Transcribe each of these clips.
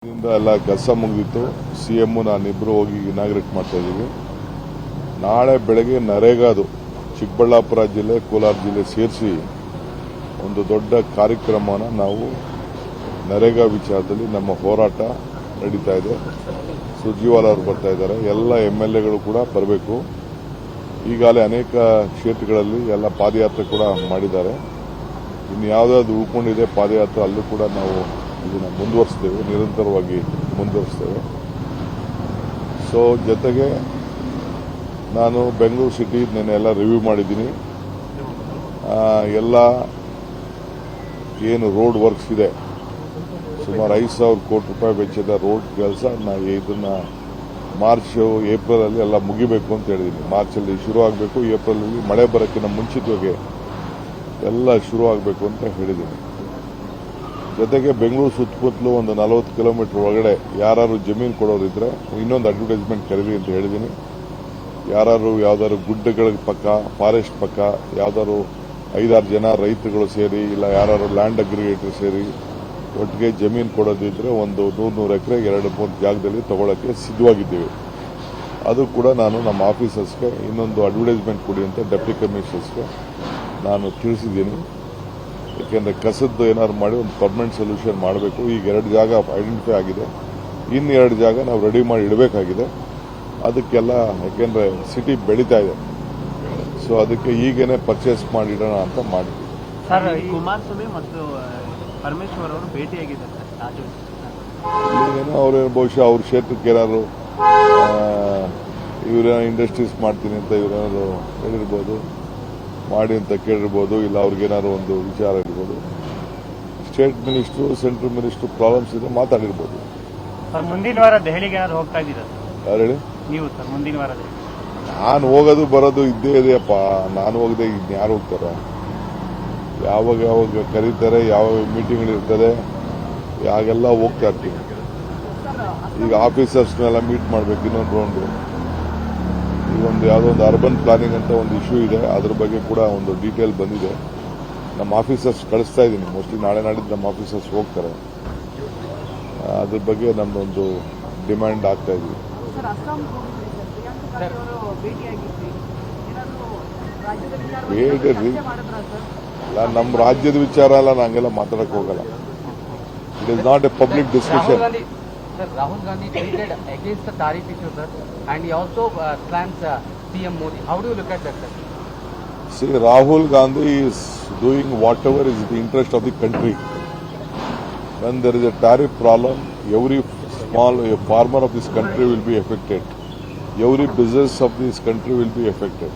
ಇಂದ ಎಲ್ಲ ಕೆಲಸ ಮುಗಿದಿತ್ತು. ಸಿಎಂ ನಾನಿಬ್ಬರು ಹೋಗಿ ಇನಾಗ್ರೇಟ್ ಮಾಡ್ತಾ ಇದ್ದೀವಿ. ನಾಳೆ ಬೆಳಗ್ಗೆ ನರೇಗಾದು ಚಿಕ್ಕಬಳ್ಳಾಪುರ ಜಿಲ್ಲೆ ಕೋಲಾರ ಜಿಲ್ಲೆ ಸೇರಿಸಿ ಒಂದು ದೊಡ್ಡ ಕಾರ್ಯಕ್ರಮನ ನಾವು ನರೇಗಾ ವಿಚಾರದಲ್ಲಿ ನಮ್ಮ ಹೋರಾಟ ನಡೀತಾ ಇದೆ. ಸುರ್ಜೇವಾಲಾ ಅವರು ಬರ್ತಾ ಇದ್ದಾರೆ, ಎಲ್ಲ ಎಂಎಲ್ಎಗಳು ಕೂಡ ಬರಬೇಕು. ಈಗಾಗಲೇ ಅನೇಕ ಕ್ಷೇತ್ರಗಳಲ್ಲಿ ಎಲ್ಲ ಪಾದಯಾತ್ರೆ ಕೂಡ ಮಾಡಿದ್ದಾರೆ. ಇನ್ನು ಯಾವುದಾದ್ರು ಉಳ್ಕೊಂಡಿದೆ ಪಾದಯಾತ್ರೆ, ಅಲ್ಲೂ ಕೂಡ ನಾವು ಇದನ್ನು ಮುಂದುವರಿಸ್ತೇವೆ, ನಿರಂತರವಾಗಿ ಮುಂದುವರಿಸ್ತೇವೆ. ಸೊ ಜೊತೆಗೆ ನಾನು ಬೆಂಗಳೂರು ಸಿಟಿ ನೆನ್ನೆ ಎಲ್ಲ ರಿವ್ಯೂ ಮಾಡಿದ್ದೀನಿ. ಎಲ್ಲ ಏನು ರೋಡ್ ವರ್ಕ್ಸ್ ಇದೆ, ಸುಮಾರು 5,000 ಕೋಟಿ ರೂಪಾಯಿ ವೆಚ್ಚದ ರೋಡ್ ಕೆಲಸ ಇದನ್ನ ಮಾರ್ಚ್ ಏಪ್ರಿಲ್ ಅಲ್ಲಿ ಎಲ್ಲ ಮುಗಿಬೇಕು ಅಂತ ಹೇಳಿದ್ದೀನಿ. ಮಾರ್ಚಲ್ಲಿ ಶುರು ಆಗಬೇಕು, ಏಪ್ರಿಲ್ ಅಲ್ಲಿ ಮಳೆ ಬರೋಕ್ಕಿಂತ ಮುಂಚಿತವಾಗಿ ಎಲ್ಲ ಶುರು ಆಗಬೇಕು ಅಂತ ಹೇಳಿದ್ದೀನಿ. ಜೊತೆಗೆ ಬೆಂಗಳೂರು ಸುತ್ತಮುತ್ತಲು ಒಂದು 40 ಕಿಲೋಮೀಟರ್ ಒಳಗಡೆ ಯಾರು ಜಮೀನು ಕೊಡೋರಿದ್ರೆ ಇನ್ನೊಂದು ಅಡ್ವರ್ಟೈಸ್ಮೆಂಟ್ ಕರೀರಿ ಅಂತ ಹೇಳಿದ್ದೀನಿ. ಯಾರು ಯಾವ್ದಾದ್ರು ಗುಡ್ಡಗಳ ಪಕ್ಕ, ಫಾರೆಸ್ಟ್ ಪಕ್ಕ ಯಾವ್ದಾದ್ರು 5-6 ಜನ ರೈತರುಗಳು ಸೇರಿ, ಇಲ್ಲ ಯಾರು ಲ್ಯಾಂಡ್ ಅಗ್ರಿಗೇಟರ್ ಸೇರಿ ಒಟ್ಟಿಗೆ ಜಮೀನು ಕೊಡೋದಿದ್ರೆ ಒಂದು 100 ಎಕರೆ 2-3 ಜಾಗದಲ್ಲಿ ತಗೊಳ್ಳೋಕ್ಕೆ ಸಿದ್ಧವಾಗಿದ್ದೀವಿ. ಅದು ಕೂಡ ನಾನು ನಮ್ಮ ಆಫೀಸರ್ಸ್ಗೆ ಇನ್ನೊಂದು ಅಡ್ವರ್ಟೈಸ್ಮೆಂಟ್ ಕೊಡಿ ಅಂತ ಡೆಪ್ಟಿ ಕಮಿಷನರ್ಸ್ಗೆ ನಾನು ತಿಳಿಸಿದ್ದೀನಿ. ಯಾಕೆಂದರೆ ಕಸದ್ದು ಏನಾದ್ರು ಮಾಡಿ ಒಂದು ಪರ್ಮನೆಂಟ್ ಸೊಲ್ಯೂಷನ್ ಮಾಡಬೇಕು. ಈಗ 2 ಜಾಗ ಐಡೆಂಟಿಫೈ ಆಗಿದೆ, ಇನ್ನು 2 ಜಾಗ ನಾವು ರೆಡಿ ಮಾಡಿ ಇಡಬೇಕಾಗಿದೆ. ಅದಕ್ಕೆಲ್ಲ ಯಾಕೆಂದರೆ ಸಿಟಿ ಬೆಳೀತಾ ಇದೆ, ಸೊ ಅದಕ್ಕೆ ಈಗೇನೆ ಪರ್ಚೇಸ್ ಮಾಡಿಡೋಣ ಅಂತ ಮಾಡಿದ್ವಿ. ಸರ್, ಕುಮಾರಸ್ವಾಮಿ ಮತ್ತು ಪರಮೇಶ್ವರ್ ಅವರು ಭೇಟಿಯಾಗಿದ್ದಾರೆ ಏನೋ ಅವ್ರೇನು ಬಹುಶಃ ಅವ್ರ ಕ್ಷೇತ್ರಕ್ಕೆ ಏನಾದ್ರು ಇವರೇನೋ ಇಂಡಸ್ಟ್ರೀಸ್ ಮಾಡ್ತೀನಿ ಅಂತ ಇವರೇನಾದ್ರು ಹೇಳಿರ್ಬೋದು, ಮಾಡಿ ಅಂತ ಕೇಳಿರ್ಬೋದು, ಇಲ್ಲ ಅವ್ರಿಗೇನಾದ್ರು ಒಂದು ವಿಚಾರ ಇರ್ಬೋದು. State minister, central minister problems ಇದೆ, ಮಾತಾಡಿರ್ಬೋದು. ಸರ್, ಮುಂದಿನ ವಾರ ದೆಹಲಿಗೆ ಏನಾದ್ರು ಹೋಗ್ತಾ ಇದ್ದೀರಾ? ಯಾರು ಹೇಳಿ? ನೀವು ಸರ್, ಮುಂದಿನ ವಾರ ನಾನು ಹೋಗೋದು ಬರೋದು ಇದ್ದೇ ಇದೆಯಪ್ಪ. ನಾನು ಹೋಗದೆ ಇನ್ಯಾರು ಹೋಗ್ತಾರೆ? ಯಾವಾಗ ಕರೀತಾರೆ, ಯಾವ ಮೀಟಿಂಗ್ಗಳಿರ್ತದೆ, ಯಾಗೆಲ್ಲ ಹೋಗ್ತಾ ಇರ್ತೀವಿ. ಈಗ ಆಫೀಸರ್ಸ್ನೆಲ್ಲ ಮೀಟ್ ಮಾಡಬೇಕು, ಇನ್ನೊಂದು ರೌಂಡು. ಈಗೊಂದು ಯಾವುದೋ ಒಂದು ಅರ್ಬನ್ ಪ್ಲಾನಿಂಗ್ ಅಂತ ಒಂದು ಇಶ್ಯೂ ಇದೆ, ಅದ್ರ ಬಗ್ಗೆ ಕೂಡ ಒಂದು ಡೀಟೇಲ್ ಬಂದಿದೆ. ನಮ್ಮ ಆಫೀಸರ್ಸ್ ಕಳಿಸ್ತಾ ಇದ್ದೀನಿ, ಮೋಸ್ಟ್ಲಿ ನಾಳೆ ನಾಡಿದ್ದು ನಮ್ಮ ಆಫೀಸರ್ಸ್ ಹೋಗ್ತಾರೆ. ಅದ್ರ ಬಗ್ಗೆ ನಮ್ಮದೊಂದು ಡಿಮ್ಯಾಂಡ್ ಆಗ್ತಾ ಇದೀವಿ. ನಮ್ಮ ರಾಜ್ಯದ ವಿಚಾರ ಎಲ್ಲ ನಂಗೆಲ್ಲ ಮಾತಾಡಕ್ ಹೋಗಲ್ಲ. It is not A public discussion. Rahul Gandhi tweeted against the tariff issue, sir, and he also slams CM Modi. How do you look at that, sir? See, Rahul Gandhi is doing whatever is in the interest of the country. When there is a tariff problem, every farmer of this country will be affected. Every business of this country will be affected.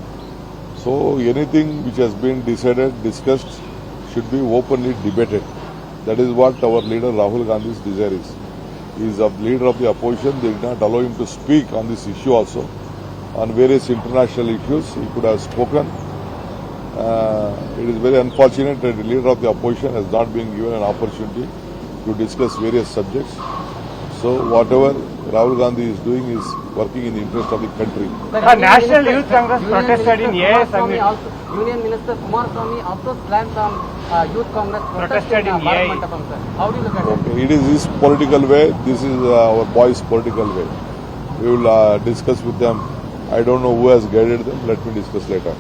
So anything which has been decided, discussed, should be openly debated. That is what our leader Rahul Gandhi's desire is. He is the leader of the opposition. They did not allow him to speak on this issue also. On various international issues, he could have spoken. It is very unfortunate that the leader of the opposition has not been given an opportunity to discuss various subjects. So whatever Rahul Gandhi is doing is working in the interest of the country. National Youth Congress protested in AIS Summit. Union Minister Kumaraswamy also slammed on Youth Congress protested in AIS. How do you look at it? Okay, it is his political way. This is our boys' political way. We will discuss with them. I don't know who has guided them. Let me discuss later.